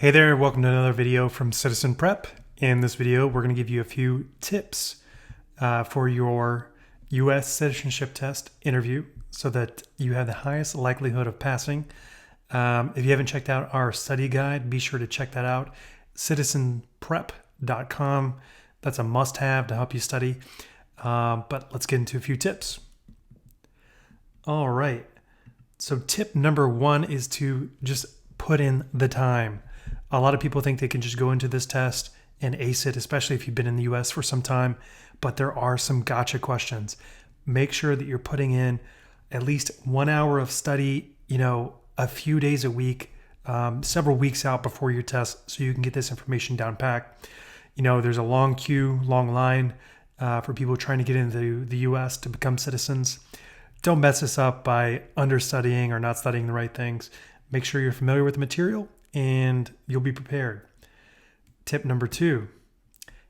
Hey there, welcome to another video from Citizen Prep. In this video, we're going to give you a few tips for your U.S. citizenship test interview so that you have the highest likelihood of passing. If you haven't checked out our study guide, be sure to check that out. Citizenprep.com. That's a must-have to help you study. But let's get into a few tips. All right. So tip number one is to just put in the time. A lot of people think they can just go into this test and ace it, especially if you've been in the US for some time, but there are some gotcha questions. Make sure that you're putting in at least 1 hour of study, a few days a week, several weeks out before your test so you can get this information down packed. There's a long queue, long line for people trying to get into the US to become citizens. Don't mess this up by understudying or not studying the right things. Make sure you're familiar with the material and you'll be prepared. Tip number two,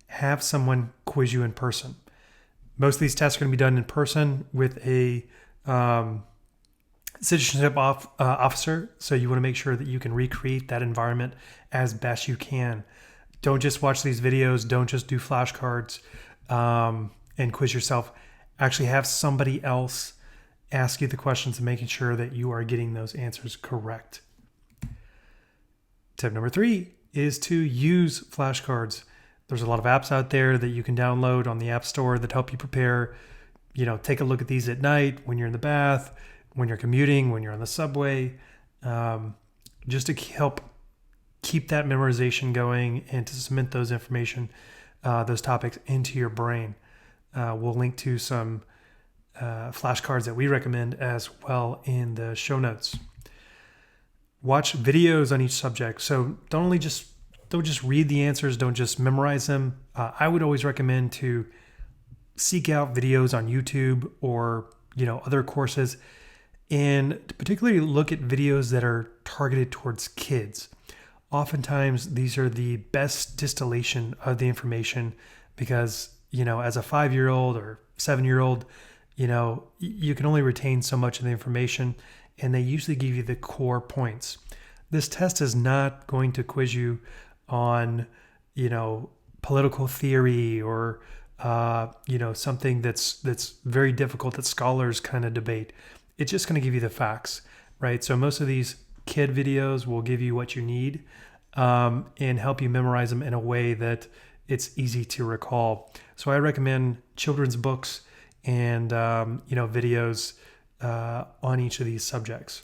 have someone quiz you in person. Most of these tests are going to be done in person with a citizenship officer, so you want to make sure that you can recreate that environment as best you can. Don't just watch these videos. Don't just do flashcards and quiz yourself. Actually have somebody else ask you the questions and making sure that you are getting those answers correct. Tip number three is to use flashcards. There's a lot of apps out there that you can download on the App Store that help you prepare. Take a look at these at night, when you're in the bath, when you're commuting, when you're on the subway, just to help keep that memorization going and to cement those those topics into your brain. We'll link to some flashcards that we recommend as well in the show notes. Watch videos on each subject. So don't just read the answers. Don't just memorize them. I would always recommend to seek out videos on YouTube or other courses, and particularly look at videos that are targeted towards kids. Oftentimes, these are the best distillation of the information because as a 5-year-old or 7-year-old, you can only retain so much of the information, and they usually give you the core points. This test is not going to quiz you on, political theory or, something that's very difficult that scholars kind of debate. It's just going to give you the facts, right? So most of these kid videos will give you what you need and help you memorize them in a way that it's easy to recall. So I recommend children's books and, videos on each of these subjects.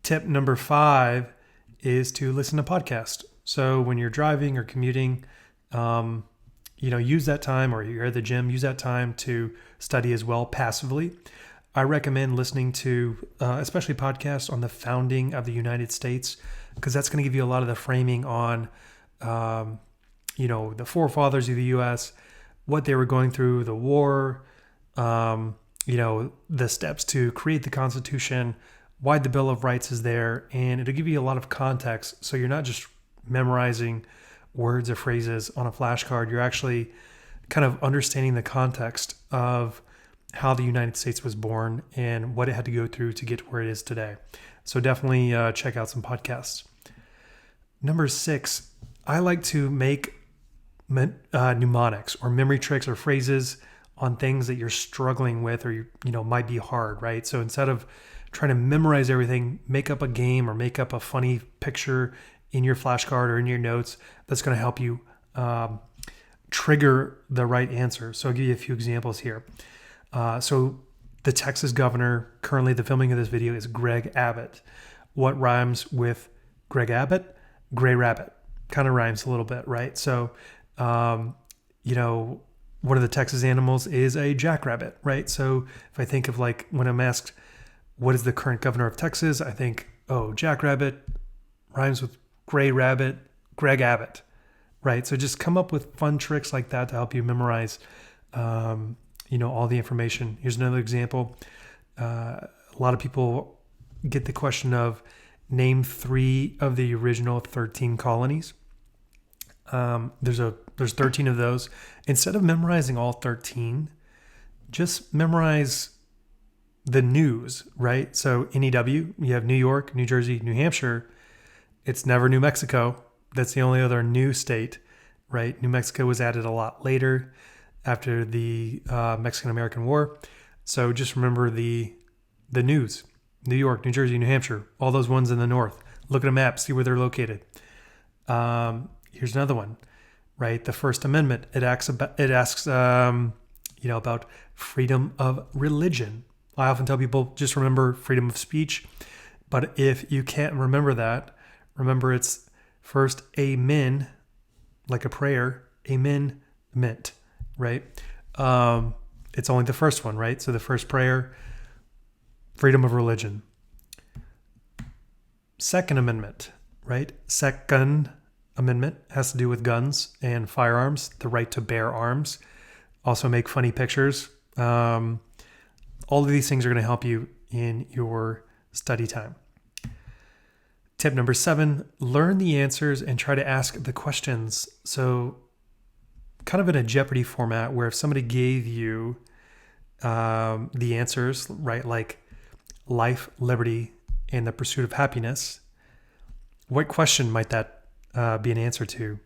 Tip number 5 is to listen to podcasts. So when you're driving or commuting, use that time, or you're at the gym, use that time to study as well passively. I recommend listening to especially podcasts on the founding of the United States, because that's going to give you a lot of the framing on, the forefathers of the U.S., what they were going through, the war, the steps to create the Constitution, why the Bill of Rights is there, and it'll give you a lot of context. So you're not just memorizing words or phrases on a flashcard. You're actually kind of understanding the context of how the United States was born and what it had to go through to get to where it is today. So definitely check out some podcasts. Number 6, I like to make mnemonics or memory tricks or phrases on things that you're struggling with or might be hard, right? So instead of trying to memorize everything, make up a game or make up a funny picture in your flashcard or in your notes that's going to help you trigger the right answer. So I'll give you a few examples here. So the Texas governor, currently the filming of this video, is Greg Abbott. What rhymes with Greg Abbott? Gray rabbit. Kind of rhymes a little bit, right? So, one of the Texas animals is a jackrabbit, right? So if I think of when I'm asked, what is the current governor of Texas? I think, jackrabbit rhymes with gray rabbit, Greg Abbott, right? So just come up with fun tricks like that to help you memorize, all the information. Here's another example. A lot of people get the question of name 3 of the original 13 colonies. There's 13 of those. Instead of memorizing all 13, just memorize the news, right? So NEW, you have New York, New Jersey, New Hampshire. It's never New Mexico. That's the only other new state, right? New Mexico was added a lot later after the Mexican-American War. So just remember the news. New York, New Jersey, New Hampshire, all those ones in the north. Look at a map, see where they're located. Here's another one, right? The First Amendment. It asks about freedom of religion. I often tell people just remember freedom of speech. But if you can't remember that, remember it's first amen, like a prayer, amen, meant, right? It's only the first one, right? So the first prayer, freedom of religion. Second Amendment, right? Second Amendment has to do with guns and firearms, the right to bear arms. Also make funny pictures. All of these things are going to help you in your study time. Tip number 7, learn the answers and try to ask the questions. So kind of in a Jeopardy format where if somebody gave you the answers, right, like life, liberty, and the pursuit of happiness, what question might that be an answer to?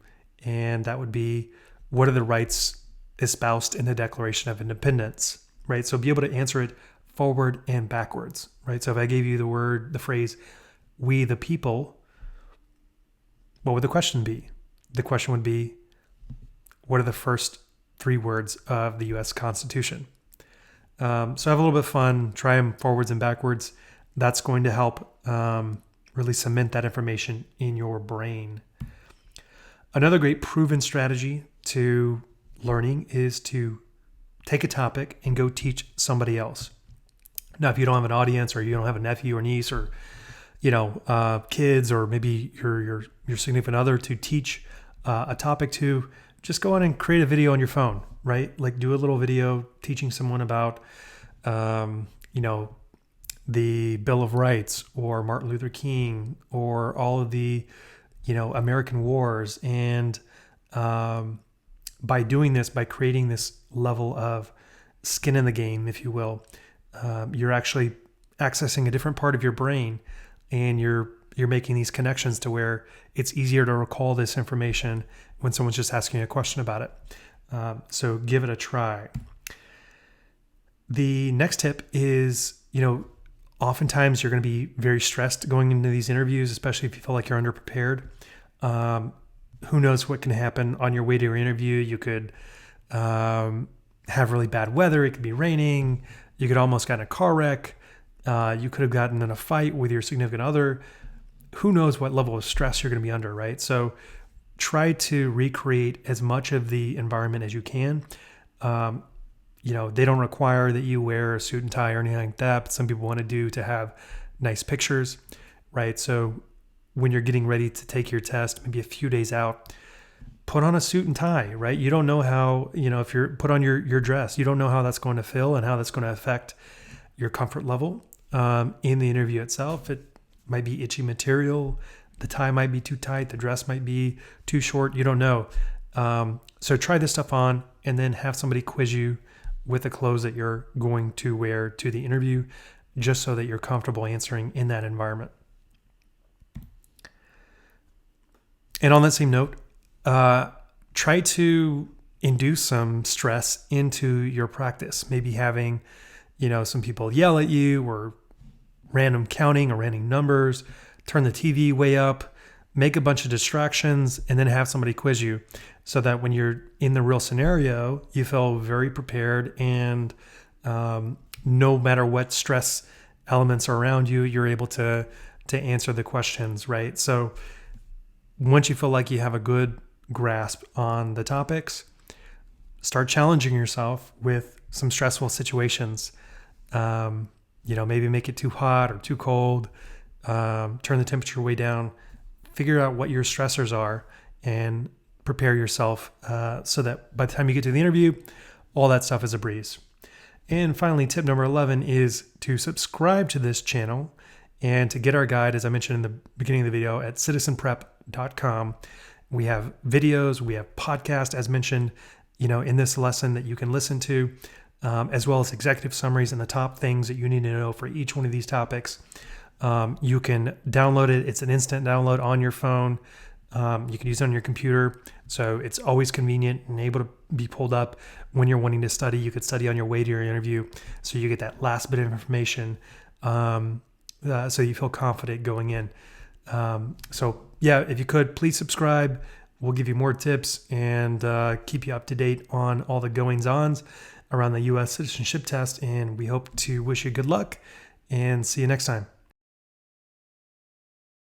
And that would be, what are the rights espoused in the Declaration of Independence, right? So be able to answer it forward and backwards, right? So if I gave you the phrase, we the people, what would the question be? The question would be, what are the first 3 words of the U.S. Constitution? So have a little bit of fun, try them forwards and backwards. That's going to help really cement that information in your brain. Another great proven strategy to learning is to take a topic and go teach somebody else. Now, if you don't have an audience or you don't have a nephew or niece or kids, or maybe your significant other to teach a topic to, just go on and create a video on your phone, right? Like do a little video teaching someone about, the Bill of Rights or Martin Luther King or all of the, American wars. And by doing this, by creating this level of skin in the game, if you will, you're actually accessing a different part of your brain, and you're making these connections to where it's easier to recall this information when someone's just asking a question about it. So give it a try. The next tip is, oftentimes you're going to be very stressed going into these interviews, especially if you feel like you're underprepared. Who knows what can happen on your way to your interview? You could have really bad weather. It could be raining. You could almost get in a car wreck. You could have gotten in a fight with your significant other. Who knows what level of stress you're going to be under, right? So try to recreate as much of the environment as you can. They don't require that you wear a suit and tie or anything like that, but some people want to have nice pictures, right? So when you're getting ready to take your test, maybe a few days out, put on a suit and tie, right? You don't know how, if you're put on your dress, you don't know how that's going to feel and how that's going to affect your comfort level in the interview itself. It might be itchy material. The tie might be too tight. The dress might be too short. You don't know. So try this stuff on and then have somebody quiz you with the clothes that you're going to wear to the interview, just so that you're comfortable answering in that environment. And on that same note, try to induce some stress into your practice. Maybe having, some people yell at you, or random counting or random numbers, turn the TV way up, make a bunch of distractions, and then have somebody quiz you, so that when you're in the real scenario, you feel very prepared, and no matter what stress elements are around you, you're able to answer the questions, right? So once you feel like you have a good grasp on the topics, start challenging yourself with some stressful situations. Maybe make it too hot or too cold, turn the temperature way down, figure out what your stressors are, and prepare yourself so that by the time you get to the interview, all that stuff is a breeze. And finally, tip number 11 is to subscribe to this channel and to get our guide, as I mentioned in the beginning of the video, at citizenprep.com. We have videos, we have podcasts, as mentioned, in this lesson that you can listen to, as well as executive summaries and the top things that you need to know for each one of these topics. You can download it. It's an instant download on your phone. You can use it on your computer. So it's always convenient and able to be pulled up when you're wanting to study. You could study on your way to your interview. So you get that last bit of information. So you feel confident going in. So yeah, if you could, please subscribe. We'll give you more tips and keep you up to date on all the goings-ons around the U.S. citizenship test. And we hope to wish you good luck and see you next time.